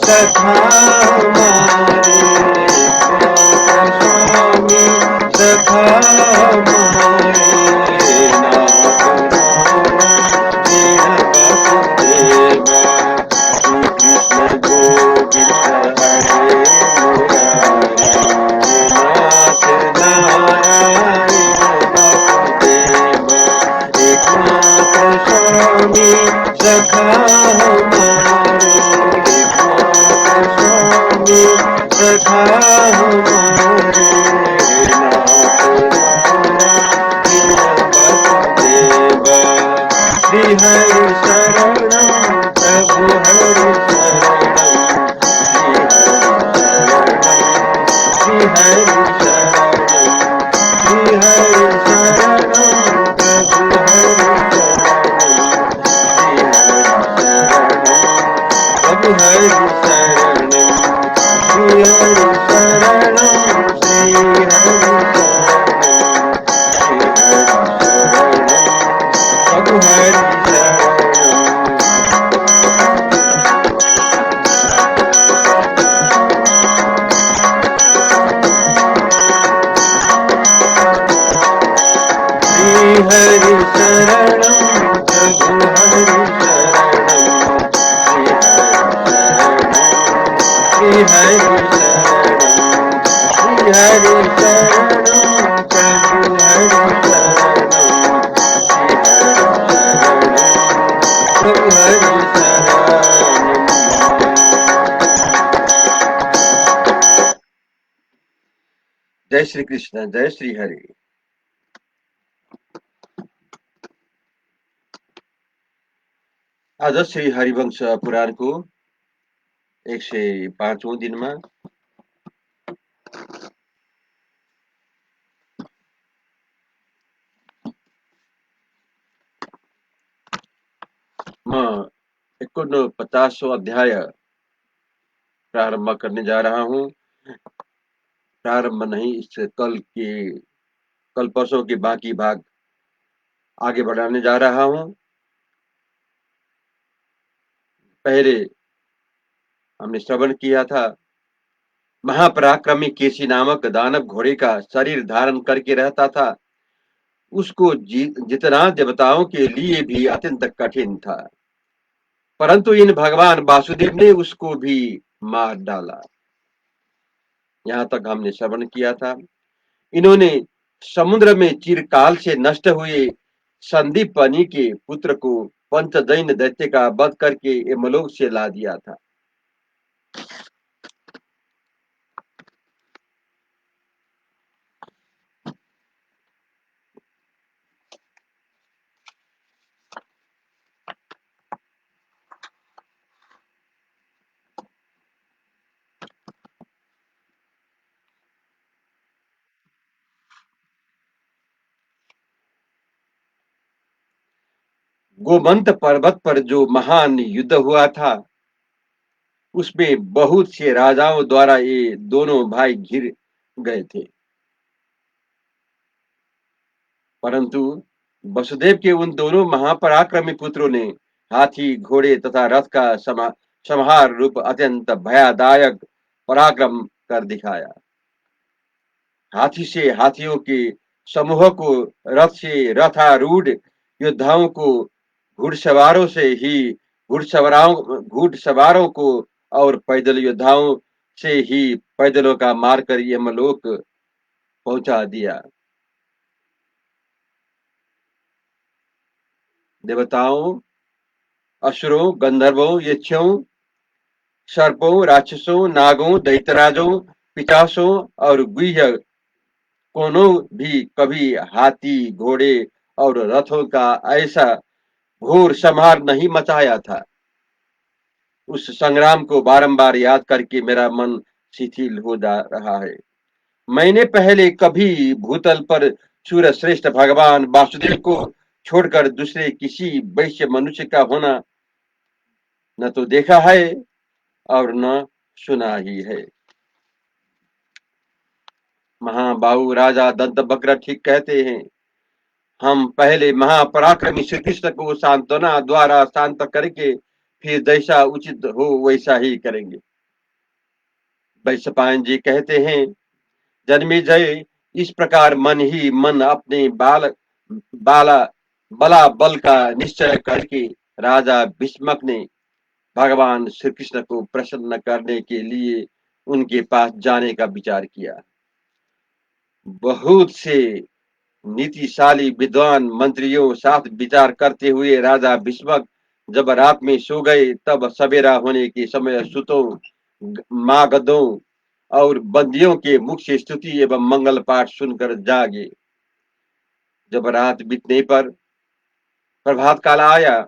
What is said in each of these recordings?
सखा हमारे नाथ स्वामी सखा हमारे नाथ राम वसुदेवा श्री कृष्ण गोविंद हरे मुरारी नाथ नारायण वसुदेवा एकनाथ स्वामी सखा हमारे एकनाथ स्वामी सखा हमारे नाथ वसुदेवा श्री हरि शरणम प्रभु हरि शरणम श्री हरि शरणम श्री हरि शरणम प्रभु हरि शरणम हरि शरणम श्री हरि शरणम श्री हरि शरणम हरि शरणम श्री हरि शरणम प्रभु हरि शरणम श्री हरि शरणम श्री हरि शरणम प्रभु हरि शरणम प्रभु हरि शरणम। जय श्री कृष्ण, जय श्री हरि। आज श्री हरिवंश पुराणको 105औं दिनमा म 49वां अध्याय प्रारंभ करने जा रहा हूँ। प्रारंभ नहीं, इस कल परसों के बाकी भाग आगे बढ़ाने जा रहा हूँ। पहले हमने श्रवण किया था, महापराक्रमी केसी नामक दानव घोड़े का शरीर धारण करके रहता था। उसको जितना देवताओं के लिए भी अत्यंत कठिन था, परंतु इन भगवान वासुदेव ने उसको भी मार डाला। यहाँ तक हमने श्रवण किया था। इन्होंने समुद्र में चिरकाल से नष्ट हुए संदीपनी के पुत्र को पंचदैन्य दैत्य का वध करके यमलोक से ला दिया था। गोमंत पर्वत पर जो महान युद्ध हुआ था, उसमें बहुत से राजाओं द्वारा ये दोनों भाई घिर गए थे, परंतु वसुदेव के उन दोनों महापराक्रमी पुत्रों ने हाथी, घोड़े तथा रथ का संहार रूप अत्यंत भयादायक पराक्रम कर दिखाया। हाथी से हाथियों के समूह को, रथ से रथारूढ़ योद्धाओं को, घुड़सवारों को और पैदल योद्धाओं से ही पैदलों का मारकर यमलोक पहुंचा दिया। देवताओं, असुरों, गंधर्वों, यक्षों, सर्पों, राक्षसों, नागों, दैत्यराजों, पिशाचों और गुह्य कोनो भी कभी हाथी, घोड़े और रथों का ऐसा घोर संहार नहीं मचाया था। उस संग्राम को बारंबार याद करके मेरा मन शिथिल हो जा रहा है। मैंने पहले कभी भूतल पर सूर्य श्रेष्ठ भगवान वासुदेव को छोड़कर दूसरे किसी वैश्य मनुष्य का होना न तो देखा है और न सुना ही है। महाबाहु राजा दंतवक्र ठीक कहते हैं, हम पहले महापराक्रमी श्री कृष्ण को सांत्वना द्वारा शांत करके फिर जैसा उचित हो वैसा ही करेंगे। वैशंपायन जी कहते हैं, जन्मेजय, इस प्रकार मन ही मन अपने बाला बला बल का निश्चय करके राजा भीष्मक ने भगवान श्री कृष्ण को प्रसन्न करने के लिए उनके पास जाने का विचार किया। बहुत से नीतिशाली विद्वान मंत्रियों साथ विचार करते हुए राजा भीष्मक जब रात में सो गए, तब सवेरा होने के समय सुतों, मागधों और बंदियों के मुख से स्तुति एवं मंगल पाठ सुनकर जागे। जब रात बीतने पर प्रभात काल आया,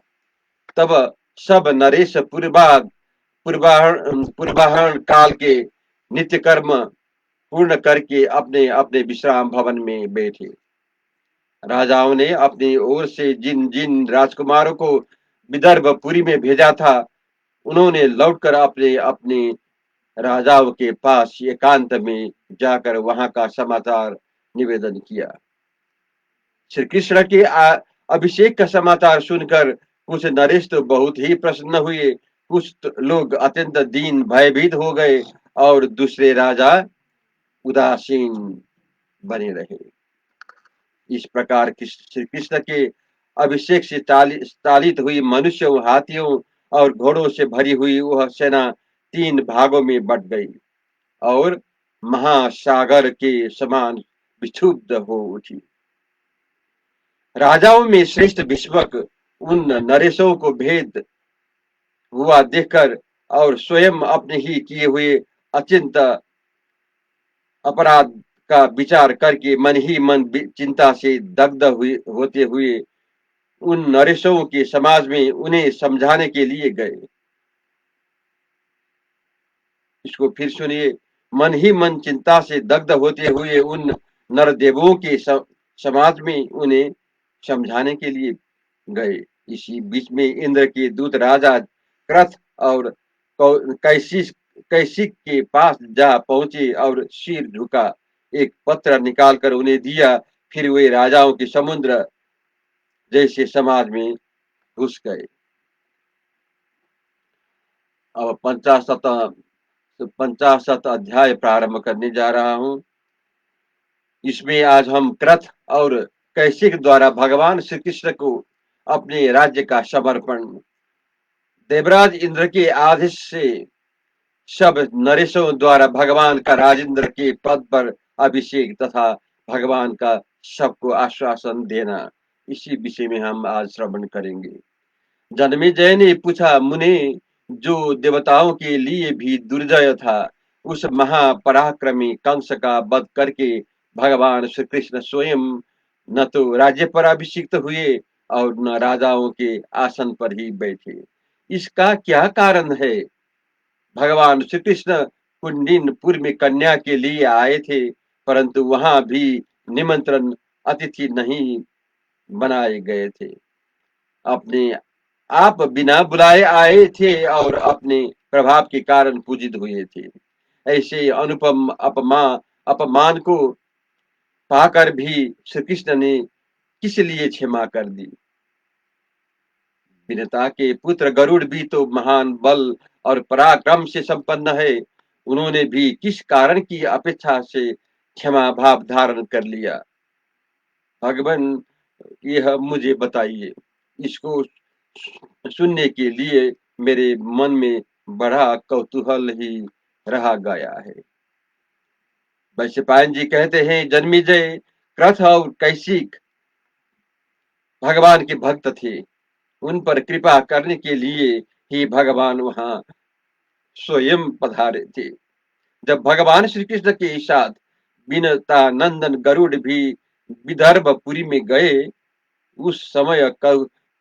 तब सब नरेश पूर्वाहन काल के नित्य कर्म पूर्ण करके अपने अपने विश्राम भवन में बैठे। राजाओं ने अपनी ओर से जिन जिन राजकुमारों को विदर्भपुरी में भेजा था, उन्होंने लौटकर अपने अपने राजाओं के पास एकांत में जाकर वहां का समाचार निवेदन किया। श्री कृष्ण के अभिषेक का समाचार सुनकर कुछ नरेश तो बहुत ही प्रसन्न हुए, कुछ लोग अत्यंत दीन भयभीत हो गए और दूसरे राजा उदासीन बने रहे। इस प्रकार श्री कृष्ण के अभिषेक से तालित हुई मनुष्यों, हाथियों और घोड़ों से भरी हुई वह सेना 3 भागों में बट गई और महासागर के समान विक्षुब्ध हो उठी। राजाओं में श्रेष्ठ भीष्मक उन नरेशों को भेद हुआ देखकर और स्वयं अपने ही किए हुए अचिंत अपराध का विचार करके मन ही मन चिंता से दग्ध होते हुए उन नरेशों के समाज में उन्हें समझाने के लिए गए। इसको फिर सुनिए, मन ही मन चिंता से दग्ध होते हुए उन नरदेवों के समाज में उन्हें समझाने के लिए गए। इसी बीच में इंद्र के दूत राजा क्रथ और कैसिक के पास जा पहुंचे और सिर झुका एक पत्र निकालकर उन्हें दिया। फिर वे राजाओं के समुद्र जैसे समाज में घुस गए। अब 50 अध्याय प्रारंभ करने जा रहा हूं। इसमें आज हम क्रथ और कैसिक द्वारा भगवान श्री कृष्ण को अपने राज्य का समर्पण, देवराज इंद्र के आदेश से सब नरेशों द्वारा भगवान का राजेंद्र के पद पर अभिषेक तथा भगवान का सबको आश्वासन देना, इसी विषय में हम आज श्रवण करेंगे। जन्मेजय ने पूछा, मुने, जो देवताओं के लिए भी दुर्जय था, उस महापराक्रमी कंस का वध करके भगवान श्री कृष्ण स्वयं न तो राज्य पर अभिषिक्त हुए और न राजाओं के आसन पर ही बैठे। इसका क्या कारण है? भगवान श्री कृष्ण कुंडिनपुर में कन्या के लिए आए थे, परंतु वहां भी निमंत्रण अतिथि नहीं बनाए गए थे। अपने आप बिना बुलाए आए थे और अपने प्रभाव के कारण पूजित हुए थे। ऐसे अनुपम अपमान को पाकर भी श्री कृष्ण ने किस लिए क्षमा कर दी? विनता के पुत्र गरुड़ भी तो महान बल और पराक्रम से संपन्न है, उन्होंने भी किस कारण की अपेक्षा से क्षमा भाव धारण कर लिया? भगवान, यह मुझे बताइए। इसको सुनने के लिए मेरे मन में बड़ा कौतूहल ही रहा गया है। वैशंपायन जी कहते हैं, जन्मेजय, क्रथ और कैसिक भगवान के भक्त थे। उन पर कृपा करने के लिए ही भगवान वहां स्वयं पधारे थे। जब भगवान श्री कृष्ण के साथ विनता नंदन गरुड़ भी विदर्भपुरी में गए, उस समय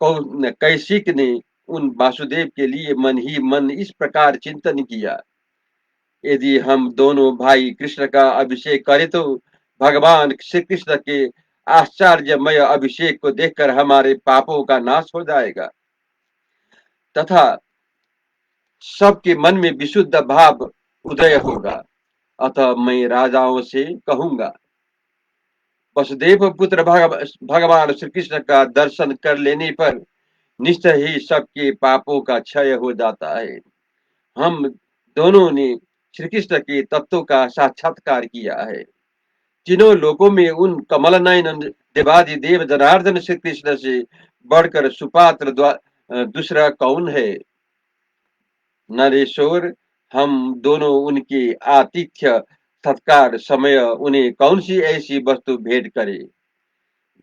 कैसिक ने उन वासुदेव के लिए मन ही मन इस प्रकार चिंतन किया, यदि हम दोनों भाई कृष्ण का अभिषेक करें तो भगवान श्री कृष्ण के आश्चर्यमय अभिषेक को देखकर हमारे पापों का नाश हो जाएगा तथा सबके मन में विशुद्ध भाव उदय होगा। अतः मैं राजाओं से कहूंगा, वसुदेव पुत्र भगवान श्री कृष्ण का दर्शन कर लेने पर निश्चय ही सबके पापों का क्षय हो जाता है। हम दोनों ने श्री कृष्ण के तत्वों का साक्षात्कार किया है। तीनों लोकों में उन कमल नयन देवादि देव जनार्दन श्री कृष्ण से बढ़कर सुपात्र दूसरा कौन है? नरेश्वर, हम दोनों उनके आतिथ्य सत्कार समय उन्हें कौन सी ऐसी वस्तु भेंट करें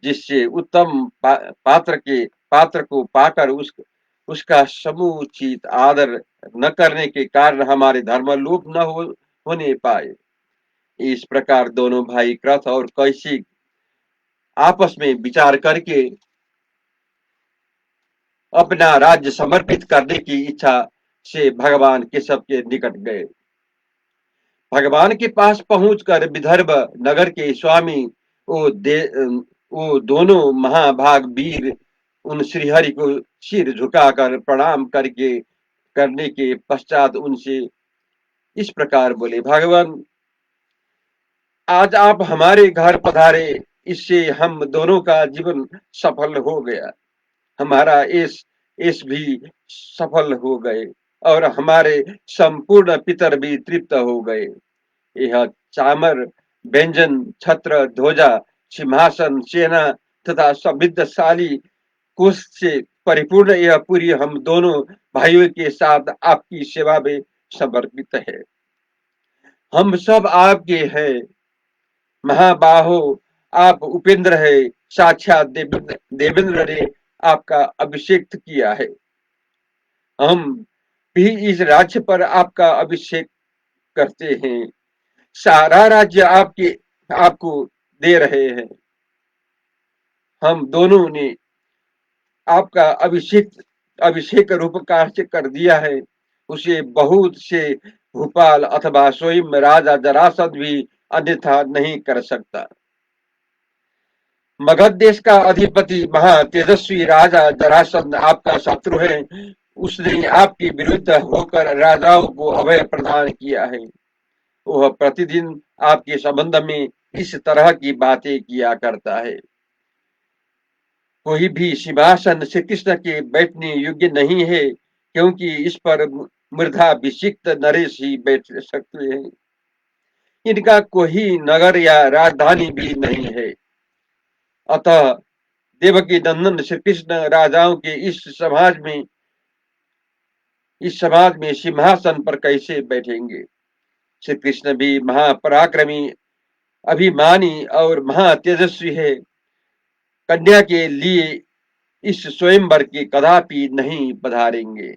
जिससे उत्तम पात्र को पाकर उसका समुचित आदर न करने के कारण हमारे धर्म लोप न होने पाए। इस प्रकार दोनों भाई कृत और कौशिक आपस में विचार करके अपना राज्य समर्पित करने की इच्छा से भगवान केशव के निकट गए। भगवान के पास पहुंचकर विदर्भ नगर के स्वामी वो दोनों महाभाग वीर उन श्रीहरि को सिर झुकाकर प्रणाम करने के पश्चात उनसे इस प्रकार बोले, भगवान, आज आप हमारे घर पधारे, इससे हम दोनों का जीवन सफल हो गया। हमारा इस भी सफल हो गए और हमारे संपूर्ण पितर भी तृप्त हो गए। यह चामर, व्यंजन, छत्र, ध्वजा, सिंहासन, सेना तथा समृद्धशाली कुश से परिपूर्ण यह पूरी हम दोनों भाइयों के साथ आपकी सेवा में समर्पित है। हम सब आपके हैं महाबाहो, आप उपेंद्र है, साक्षात देवेंद्र ने आपका अभिषेक किया है। हम भी इस राज्य पर आपका अभिषेक करते हैं। सारा राज्य आपको दे रहे हैं। हम दोनों ने आपका अभिषेक रूप कार्य कर दिया है। उसे बहुत से भूपाल अथवा स्वयं राजा जरासंध भी अन्यथा नहीं कर सकता। मगध देश का अधिपति महा तेजस्वी राजा जरासंध आपका शत्रु है। उसने आपके विरुद्ध होकर राजाओं को अभय प्रदान किया है। वह प्रतिदिन आपके संबंध में इस तरह की बातें किया करता है, कोई भी सिंहासन श्री कृष्ण के बैठने योग्य नहीं है, क्योंकि इस पर मृधाभिषिक्त नरेश ही बैठ सकते हैं। इनका कोई नगर या राजधानी भी नहीं है। अतः देवकी नंदन श्री कृष्ण राजाओं के इस समाज में सिंहासन पर कैसे बैठेंगे? श्री कृष्ण भी महापराक्रमी, अभिमानी और महातेजस्वी है। कन्या के लिए इस स्वयंवर के कदापि नहीं पधारेंगे।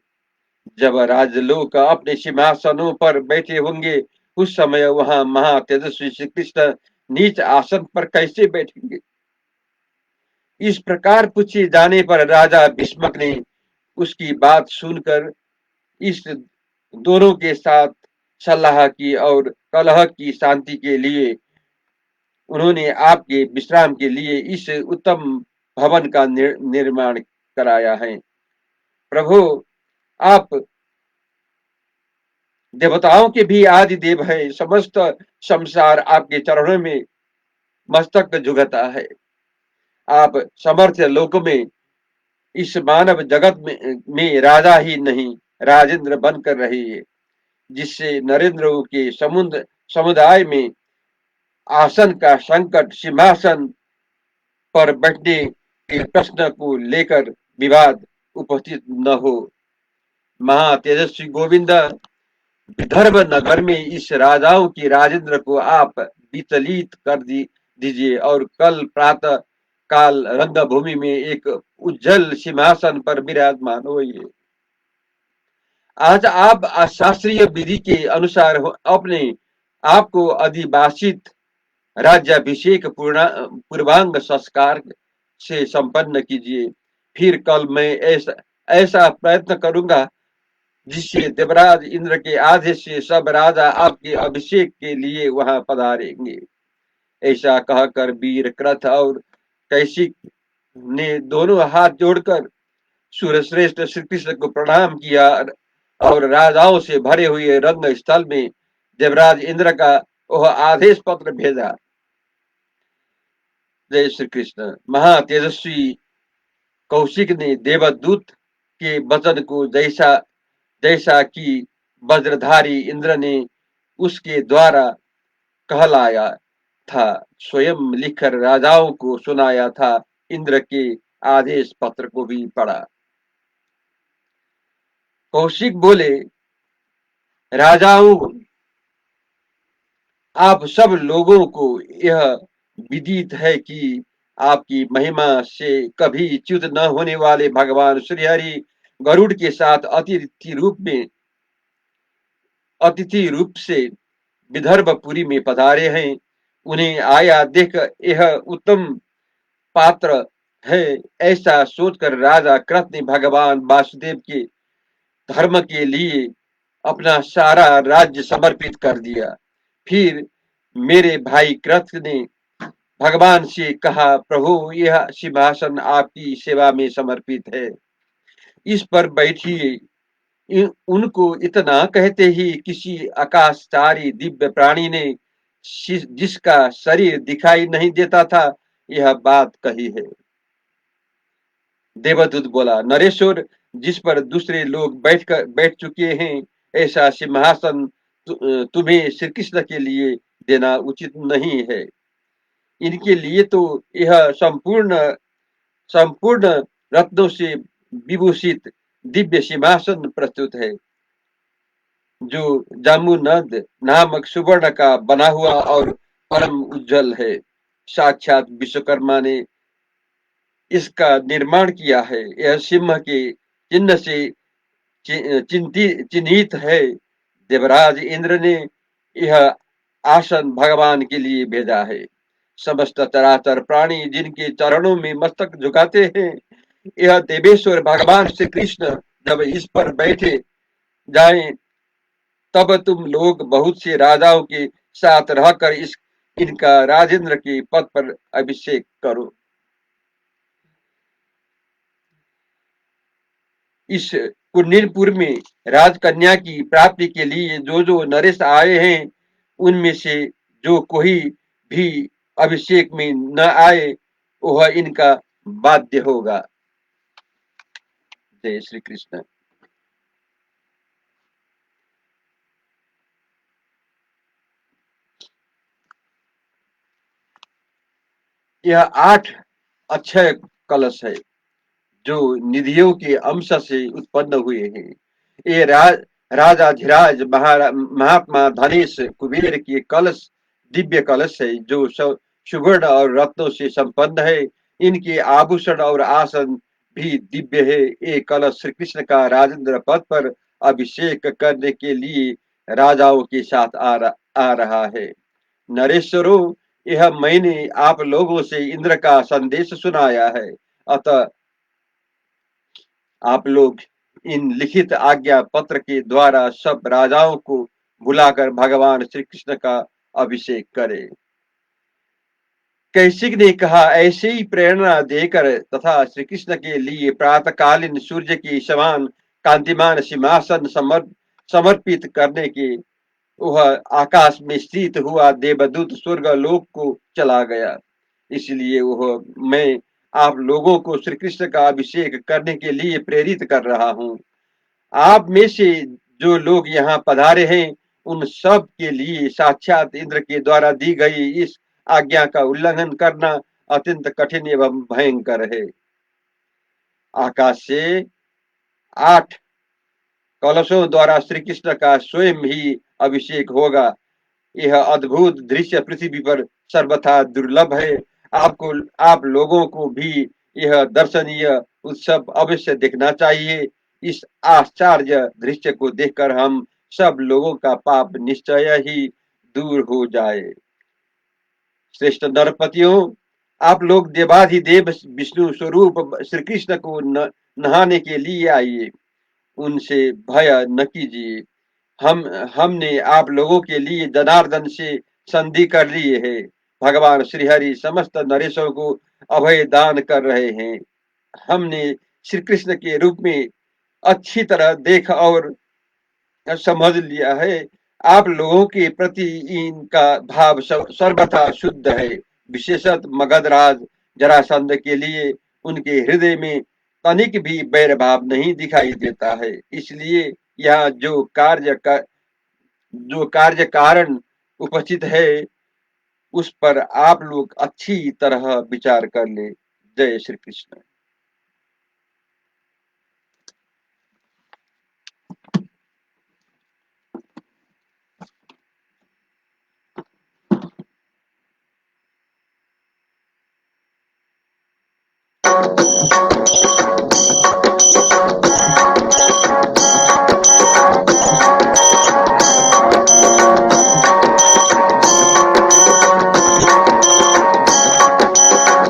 जब राजलोक अपने सिंहासनों पर बैठे होंगे, उस समय वहां महातेजस्वी श्री कृष्ण नीच आसन पर कैसे बैठेंगे? इस प्रकार पूछे जाने पर राजा भीष्मक ने उसकी बात सुनकर इस दोनों के साथ सलाह की और कलह की शांति के लिए उन्होंने आपके विश्राम के लिए इस उत्तम भवन का निर्माण कराया है। प्रभु, आप देवताओं के भी आदि देव है। समस्त संसार आपके चरणों में मस्तक झुकता है। आप समर्थ लोक में इस मानव जगत में राजा ही नहीं, राजेंद्र बनकर रहे हैं, जिससे नरेंद्रों के समुदाय में आसन का संकट, सिंहासन पर बैठने के प्रश्न को लेकर विवाद उपस्थित न हो। महातेजस्वी गोविंद, विदर्भ नगर में इस राजाओं की राजेंद्र को आप विचलित कर दीजिए और कल प्रातः काल रंगभूमि में एक उज्जवल सिंहासन पर विराजमान होइए। आज आप शास्त्रीय विधि के अनुसार अपने आपको अधिवासित राज्याभिषेक पूर्वांग संस्कार से संपन्न कीजिए। फिर कल मैं ऐसा प्रयत्न करूंगा जिससे देवराज इंद्र के आदेश से सब राजा आपके अभिषेक के लिए वहां पधारेंगे। ऐसा कहकर वीर क्रथ और कैसिक ने दोनों हाथ जोड़कर सूर्यश्रेष्ठ श्री कृष्ण को प्रणाम किया और राजाओं से भरे हुए रंग स्थल में देवराज इंद्र का वह आदेश पत्र भेजा। जय श्री कृष्ण। महातेजस्वी कौशिक ने देवदूत के वचन को जैसा कि वज्रधारी इंद्र ने उसके द्वारा कहलाया था, स्वयं लिखकर राजाओं को सुनाया था, इंद्र के आदेश पत्र को भी पढ़ा। कौशिक बोले, राजाओं, आप सब लोगों को यह विदित है कि आपकी महिमा से कभी च्युत न होने वाले भगवान श्रीहरि गरुड़ के साथ अतिथि रूप से विदर्भपुरी में पधारे हैं। उन्हें आया देख यह उत्तम पात्र है, ऐसा सोचकर राजा कृत ने भगवान वासुदेव के धर्म के लिए अपना सारा राज्य समर्पित कर दिया। फिर मेरे भाई कृत ने भगवान से कहा, प्रभु, यह सिंहासन आपकी सेवा में समर्पित है, इस पर बैठिए। उनको इतना कहते ही किसी आकाशचारी दिव्य प्राणी ने, जिसका शरीर दिखाई नहीं देता था, यह बात कही है। देवदूत बोला, नरेश्वर, जिस पर दूसरे लोग बैठ चुके हैं, ऐसा सिंहासन तुम्हें श्री कृष्ण के लिए देना उचित नहीं है। इनके लिए तो यह संपूर्ण संपूर्ण रत्नों से विभूषित दिव्य सिंहासन प्रस्तुत है, जो जामुनद नामक सुवर्ण का बना हुआ और परम उज्जवल है। साक्षात विश्वकर्मा ने इसका निर्माण किया है। यह सिंह के चिन्ह से चिन्हित है। देवराज इंद्र ने यह आसन भगवान के लिए भेजा है। समस्त चराचर प्राणी जिनके चरणों में मस्तक झुकाते हैं, यह देवेश्वर भगवान श्री कृष्ण जब इस पर बैठे जाएं, तब तुम लोग बहुत से राजाओं के साथ रहकर इनका राजेंद्र के पद पर अभिषेक करो। इस कुन्नीनपुर में राजकन्या की प्राप्ति के लिए जो जो नरेश आए हैं, उनमें से जो कोई भी अभिषेक में न आए, वह इनका बाध्य होगा। जय श्री कृष्ण। यह 8 अक्षय कलश है, जो निधियों के अंश से उत्पन्न हुए हैं। ये राजाधिराज महात्मा धनेश कुबेर के कलश दिव्य कलश है, जो सुवर्ण और रत्नों से संपन्न है। इनके आभूषण और आसन भी दिव्य है। ये कलश श्री कृष्ण का राजेंद्र पद पर अभिषेक करने के लिए राजाओं के साथ आ रहा है। नरेश्वरों, यह मैंने आप लोगों से इंद्र का संदेश सुनाया है, अतः आप लोग इन लिखित आज्ञा पत्र के द्वारा सब राजाओं को बुलाकर भगवान श्री कृष्ण का अभिषेक करें। कैसिक ने कहा, ऐसे ही प्रेरणा देकर तथा श्री कृष्ण के लिए प्रातःकालीन सूर्य के समान कांतिमान सिंहासन समर्पित करने के वह आकाश में स्थित हुआ देवदूत स्वर्ग लोक को चला गया। इसलिए वह मैं आप लोगों को श्री कृष्ण का अभिषेक करने के लिए प्रेरित कर रहा हूँ। आप में से जो लोग यहाँ पधारे हैं, उन सब के लिए साक्षात इंद्र के द्वारा दी गई इस आज्ञा का उल्लंघन करना अत्यंत कठिन एवं भयंकर है। आकाश से 8 कलशों द्वारा श्री कृष्ण का स्वयं ही अभिषेक होगा। यह अद्भुत दृश्य पृथ्वी पर सर्वथा दुर्लभ है। आप लोगों को भी यह दर्शनीय उत्सव अवश्य देखना चाहिए। इस आश्चर्य दृश्य को देखकर हम सब लोगों का पाप निश्चय ही दूर हो जाए। श्रेष्ठ नरपतियों, आप लोग देवाधिदेव विष्णु स्वरूप श्री कृष्ण को नहाने के लिए आइए। उनसे भय न कीजिए। हमने आप लोगों के लिए जनार्दन से संधि कर ली है। भगवान श्रीहरि समस्त नरेशों को अभय दान कर रहे हैं। हमने श्री कृष्ण के रूप में अच्छी तरह देख और समझ लिया है। आप लोगों के प्रति इनका भाव सर्वथा शुद्ध है। विशेषतः मगधराज जरासंध के लिए उनके हृदय में तनिक भी बैर भाव नहीं दिखाई देता है। इसलिए यह जो कार्य जो कार्य कारण उपस्थित है उस पर आप लोग अच्छी तरह विचार कर ले। जय श्री कृष्ण।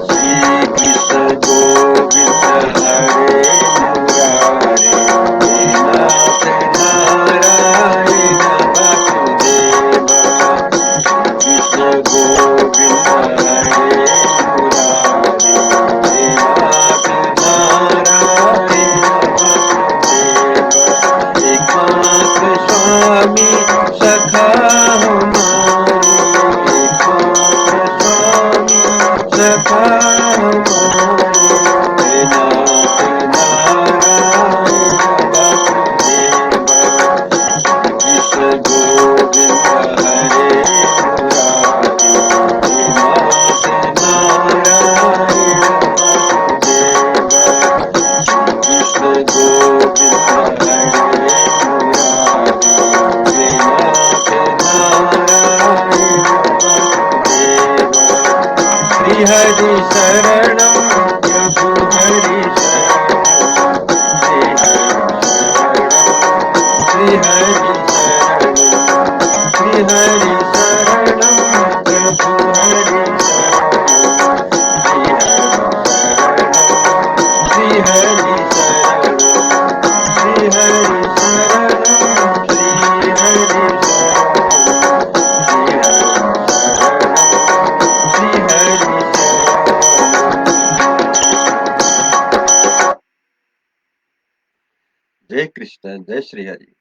श्री कृष्ण गोविंद हरे मुरारे, हे नाथ नारायण वासुदेवा। कृष्ण गोविंद हरे मुरारे, हे नाथ नारायण वासुदेवा। एकमात्र स्वामी सखा हमारे, एकमात्र स्वामी सखा हमारे, हे नाथ नारायण वासुदेवा। कृष्ण गोविंद हरे मुरारे, हे नाथ नारायण वासुदेवा। कृष्ण गोविंद हरे मुरारे, हे नाथ नारायण वासुदेवा। श्री हरि शरणम प्रभु हरि शरणम, श्री हरि शरणम, श्री हरि शरणम, श्री हरि शरणम प्रभु हरि शरणम, श्री हरि शरणम, श्री हरि शरणम, श्री हरि शरणम, श्री हरि शरणम, श्री हरि शरणम। जय कृष्ण, जय श्री हरि।